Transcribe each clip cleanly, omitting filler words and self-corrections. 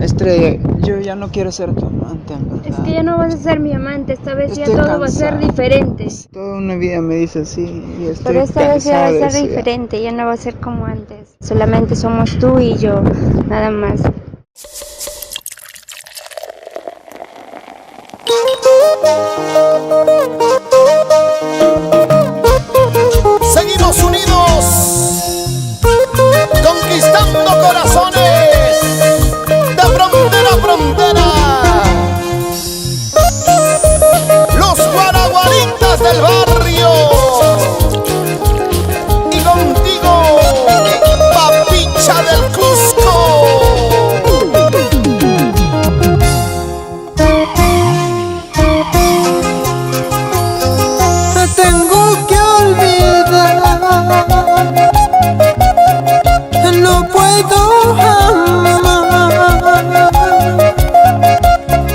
Estrella, yo ya no quiero ser tu amante, en verdad. Es que ya no vas a ser mi amante, esta vez ya Estoy todo va a ser cansado. diferente. Toda una vida me dice así y estoy Pero esta vez ya va a cansado de ser eso ya. diferente, ya no va a ser como antes. Solamente somos tú y yo, nada más. Seguimos unidos, conquistando corazones de frontera a frontera. Los guaraguaritas del barrio. Y contigo, papicha del Cusco. Tengo que olvidar, no puedo jamás.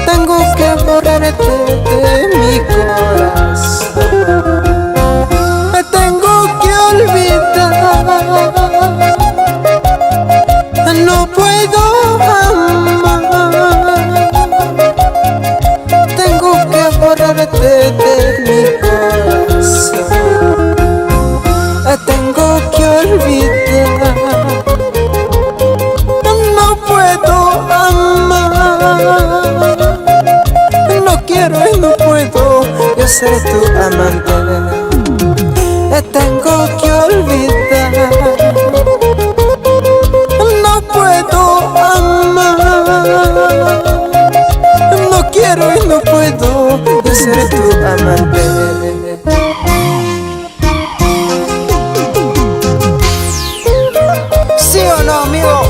Tengo que borrarte de mi corazón. Tengo que olvidar, no puedo jamás. Tengo que borrarte de mi corazón. Tengo que olvidar, no puedo amar. No quiero y no puedo yo ser tu amante. Tengo que olvidar, no puedo amar. No quiero y no puedo yo ser tu amante. ¿Sí o no, amigo?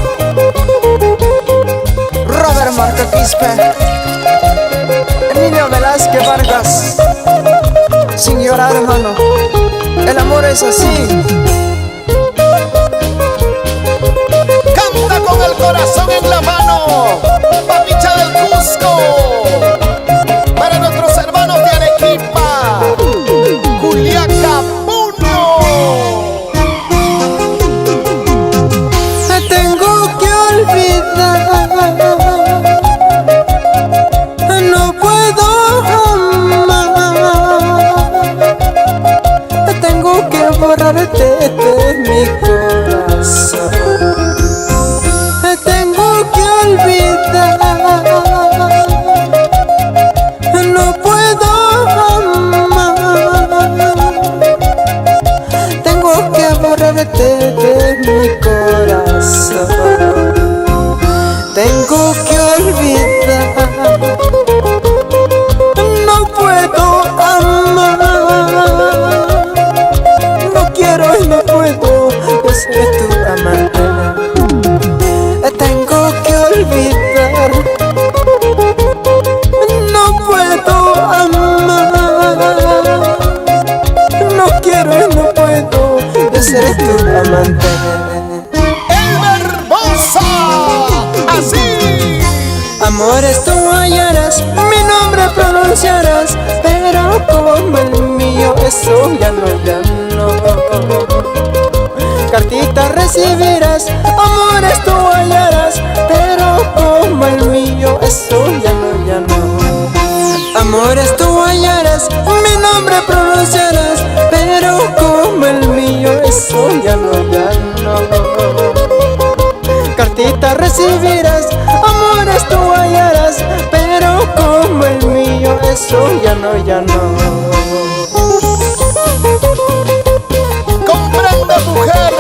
Robert Marco Quispe, Emilio Velázquez Vargas. Sin llorar, hermano, el amor es así. Canta con el corazón en la mano, papicha del Cusco. Para nuestros hermanos de Arequipa, Juliaca, Puno. Tengo que olvidar, no puedo jamás. Tengo que borrarte de mi corazón. Tengo que olvidar, no puedo jamás. Tengo que borrarte de mi corazón. Tengo que olvidar, no puedo amar. No quiero y no puedo yo ser tu amante. Tengo que olvidar, no puedo amar. No quiero y no puedo yo ser tu amante. Así. Amores, tú hallarás, mi nombre pronunciarás, pero como el mío, eso ya no, ya no. Cartita recibirás, amores, tú hallarás, pero como el mío, eso ya no, ya no. Amores, tú hallarás, mi nombre pronunciarás, pero como el mío, eso ya no, ya no. Cartita recibirás, amores tú hallarás, pero como el mío, eso ya no, ya no. Comprende, mujer,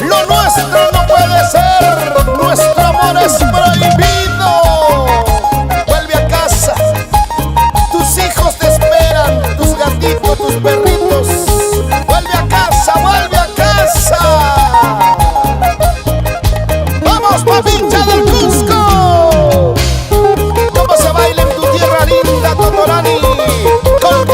lo nuestro no puede ser, nuestro amor es prohibido. Vuelve a casa, tus hijos te esperan, tus gatitos, tus perritos. Vuelve a casa, vuelve a casa. Papicha del Cusco, cómo se baila en tu tierra linda, Totorani, con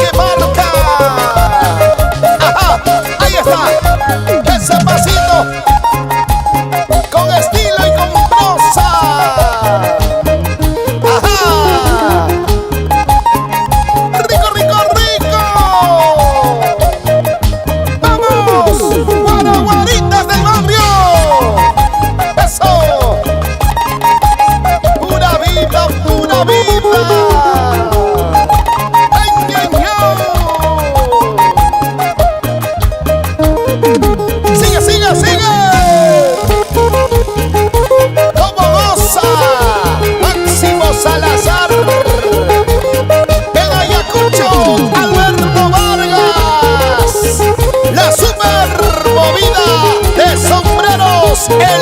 Somos el